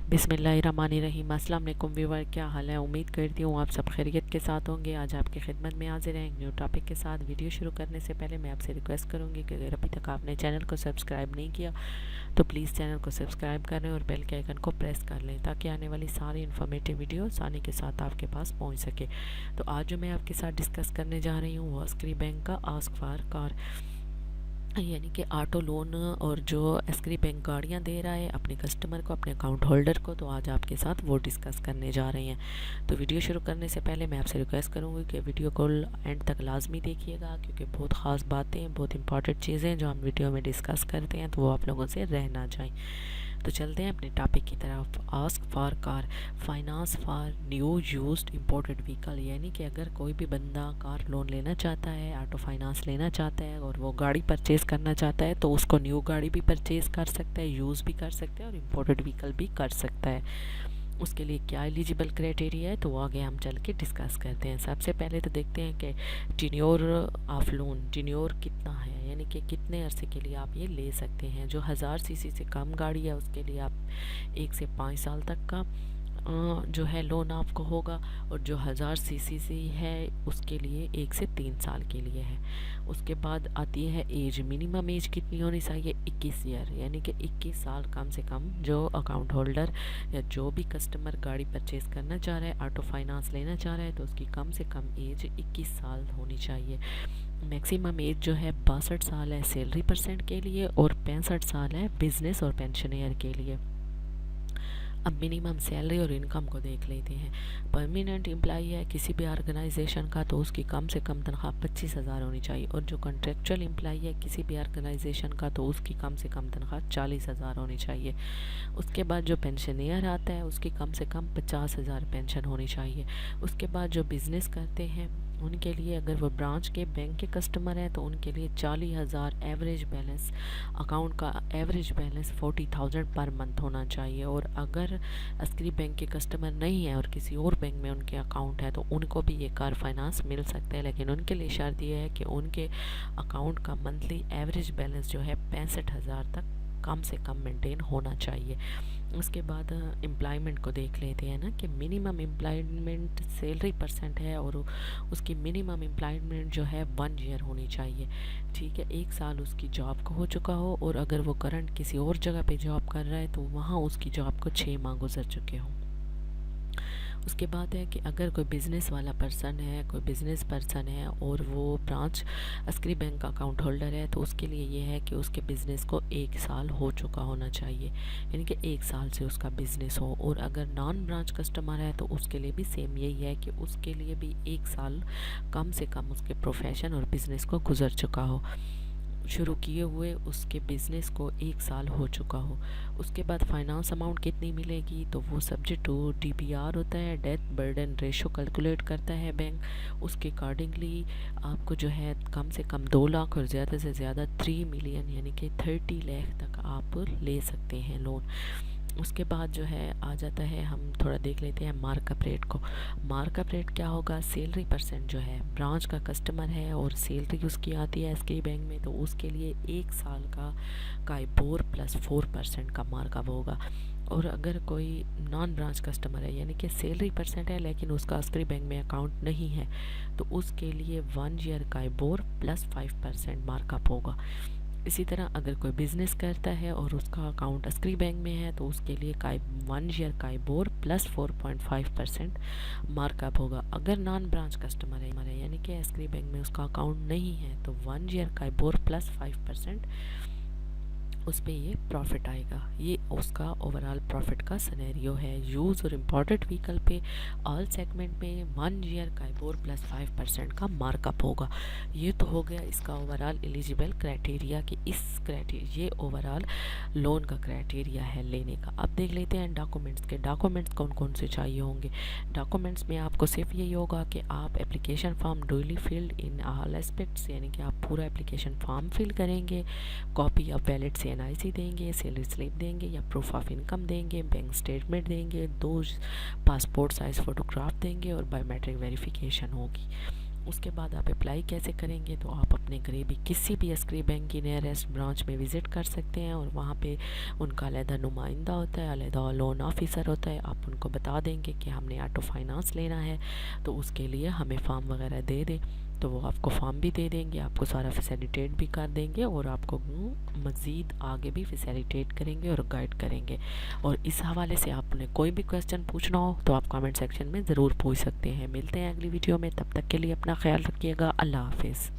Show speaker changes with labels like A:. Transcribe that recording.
A: बिस्मिल्लाहिर्रहमानिर्रहीम। अस्सलाम वालेकुम व्यूअर, क्या हाल है? उम्मीद करती हूँ आप सब खैरियत के साथ होंगे। आज आपकी खिदमत में हाजिर हैं एक न्यू टॉपिक के साथ। वीडियो शुरू करने से पहले मैं आपसे रिक्वेस्ट करूँगी कि अगर अभी तक आपने चैनल को सब्सक्राइब नहीं किया तो प्लीज़ चैनल को सब्सक्राइब करें और बेल के आइकन को प्रेस कर लें ताकि आने वाली सारी इन्फॉर्मेटिव वीडियो आसानी के साथ आपके पास पहुँच सके। तो आज जो मैं आपके साथ डिस्कस करने जा रही हूँ वो अस्करी बैंक का आस्क फॉर कार यानी कि ऑटो लोन और जो अस्करी बैंक गाड़ियाँ दे रहा है अपने कस्टमर को, अपने अकाउंट होल्डर को, तो आज आपके साथ वो डिस्कस करने जा रहे हैं। तो वीडियो शुरू करने से पहले मैं आपसे रिक्वेस्ट करूँगी कि वीडियो को एंड तक लाजमी देखिएगा क्योंकि बहुत ख़ास बातें, बहुत इंपॉर्टेंट चीज़ें जो हम वीडियो में डिस्कस करते हैं तो वो आप लोगों से रह ना जाएँ। तो चलते हैं अपने टॉपिक की तरफ। Ask for car finance for new used imported vehicle, यानी कि अगर कोई भी बंदा कार लोन लेना चाहता है, ऑटो फाइनेंस लेना चाहता है और वो गाड़ी परचेज़ करना चाहता है तो उसको न्यू गाड़ी भी परचेज़ कर सकता है, यूज़ भी कर सकता है और इंपोर्टेड व्हीकल भी कर सकता है। उसके लिए क्या एलिजिबल क्राइटेरिया है तो वो आगे हम चल के डिस्कस करते हैं। सबसे पहले तो देखते हैं कि टेन्योर ऑफ लोन, टेन्योर कितना है, यानी कि कितने अरसे के लिए आप ये ले सकते हैं। जो 1000 सीसी से कम गाड़ी है उसके लिए आप 1 से 5 साल तक का जो है लोन आपको होगा और जो 1000 सीसी से है उसके लिए 1 से 3 साल के लिए है। उसके बाद आती है एज, मिनिमम एज कितनी होनी चाहिए? 21 ईयर, यानी कि 21 साल कम से कम जो अकाउंट होल्डर या जो भी कस्टमर गाड़ी परचेज़ करना चाह रहा है, ऑटो फाइनेंस लेना चाह रहा है तो उसकी कम से कम एज 21 साल होनी चाहिए। मैक्सिमम एज जो है 62 साल है सैलरी परसेंट के लिए और 65 साल है बिजनेस और पेंशनर के लिए। अब मिनिमम सैलरी और इनकम को देख लेते हैं। परमानेंट एम्प्लॉई है किसी भी ऑर्गेनाइजेशन का तो उसकी कम से कम तनख्वाह 25,000 होनी चाहिए और जो कॉन्ट्रेक्चुअल एम्प्लॉई है किसी भी ऑर्गेनाइजेशन का तो उसकी कम से कम तनख्वाह 40,000 होनी चाहिए। उसके बाद जो पेंशनियर आता है उसकी कम से कम 50,000 पेंशन होनी चाहिए। उसके बाद जो बिज़नेस करते हैं उनके लिए, अगर वो ब्रांच के बैंक के कस्टमर हैं तो उनके लिए 40,000 एवरेज बैलेंस, अकाउंट का एवरेज बैलेंस 40,000 पर मंथ होना चाहिए। और अगर अस्करी बैंक के कस्टमर नहीं है और किसी और बैंक में उनके अकाउंट है तो उनको भी ये कार फाइनेंस मिल सकता है, लेकिन उनके लिए शर्त यह है कि उनके अकाउंट का मंथली एवरेज बैलेंस जो है 65,000 तक कम से कम मेंटेन होना चाहिए। उसके बाद एम्प्लॉयमेंट को देख लेते हैं ना कि मिनिमम एम्प्लॉयमेंट सैलरी परसेंट है और उसकी मिनिमम एम्प्लॉयमेंट जो है 1 ईयर होनी चाहिए। ठीक है, 1 साल उसकी जॉब को हो चुका हो और अगर वो करंट किसी और जगह पे जॉब कर रहा है तो वहाँ उसकी जॉब को 6 माह गुजर चुके हों। उसके बाद है कि अगर कोई बिज़नेस वाला पर्सन है, कोई बिज़नेस पर्सन है और वो ब्रांच अस्करी बैंक का अकाउंट होल्डर है तो उसके लिए ये है कि उसके बिज़नेस को 1 साल हो चुका होना चाहिए, यानी कि 1 साल से उसका बिज़नेस हो। और अगर नॉन ब्रांच कस्टमर है तो उसके लिए भी सेम यही है कि उसके लिए भी 1 साल कम से कम उसके प्रोफेशन और बिज़नेस को गुजर चुका हो, शुरू किए हुए उसके बिज़नेस को 1 साल हो चुका हो। उसके बाद फाइनेंस अमाउंट कितनी मिलेगी तो वो सब्जेक्ट टू डीबीआर होता है, डेथ बर्डन रेशो कैलकुलेट करता है बैंक। उसके अकॉर्डिंगली आपको जो है कम से कम 2 लाख और ज़्यादा से ज़्यादा 3 मिलियन यानी कि 30 लाख तक आप ले सकते हैं लोन। उसके बाद जो है आ जाता है, हम थोड़ा देख लेते हैं मार्कअप रेट को। मार्कअप रेट क्या होगा? सैलरी परसेंट जो है, ब्रांच का कस्टमर है और सैलरी उसकी आती है एसके बैंक में तो उसके लिए 1 साल का काइबोर प्लस 4% का मार्कअप होगा। और अगर कोई नॉन ब्रांच कस्टमर है यानी कि सैलरी परसेंट है लेकिन उसका अस्करी बैंक में अकाउंट नहीं है तो उसके लिए 1 ईयर काइबोर प्लस 5% मार्कअप होगा। इसी तरह अगर कोई बिज़नेस करता है और उसका अकाउंट अस्करी बैंक में है तो उसके लिए 1 ईयर काइबोर प्लस 4.5% मार्कअप होगा। अगर नॉन ब्रांच कस्टमर है यानी कि अस्करी बैंक में उसका अकाउंट नहीं है तो 1 ईयर काइबोर प्लस 5% उस पर ये प्रॉफिट आएगा। ये उसका ओवरऑल प्रॉफिट का सिनेरियो है। यूज़ और इम्पोर्टेड व्हीकल पे ऑल सेगमेंट में 1 ईयर काइबोर प्लस 5% का मार्कअप होगा। ये तो हो गया इसका ओवरऑल एलिजिबल क्राइटेरिया कि इस क्राइटेरिया ये ओवरऑल लोन का क्राइटेरिया है लेने का। अब देख लेते हैं डॉक्यूमेंट्स के। डॉक्यूमेंट्स कौन कौन से चाहिए होंगे? डॉक्यूमेंट्स में आपको सिर्फ यही होगा कि आप application form duly filled in all aspects, यानी कि आप पूरा एप्लीकेशन फॉर्म फिल करेंगे, copy of valid CNIC देंगे, सैलरी स्लिप देंगे या प्रूफ ऑफ इनकम देंगे, बैंक स्टेटमेंट देंगे, 2 पासपोर्ट साइज़ फ़ोटोग्राफ देंगे और बायोमेट्रिक वेरिफिकेशन होगी। उसके बाद आप अप्लाई कैसे करेंगे, तो आप अपने करीबी किसी भी एसक्री बैंक की नियरेस्ट ब्रांच में विज़िट कर सकते हैं और वहाँ पे उनका अलहदा नुमाइंदा होता है, अलहदा लोन ऑफिसर होता है। आप उनको बता देंगे कि हमने ऑटो फाइनेंस लेना है, तो उसके लिए हमें फॉर्म वगैरह दे दें, तो वो आपको फॉर्म भी दे देंगे, आपको सारा फैसिलिटेट भी कर देंगे और आपको मज़ीद आगे भी फैसिलिटेट करेंगे और गाइड करेंगे। और इस हवाले से आपने कोई भी क्वेश्चन पूछना हो तो आप कमेंट सेक्शन में ज़रूर पूछ सकते हैं। मिलते हैं अगली वीडियो में, तब तक के लिए अपना ख्याल रखिएगा। अल्लाह हाफिज़।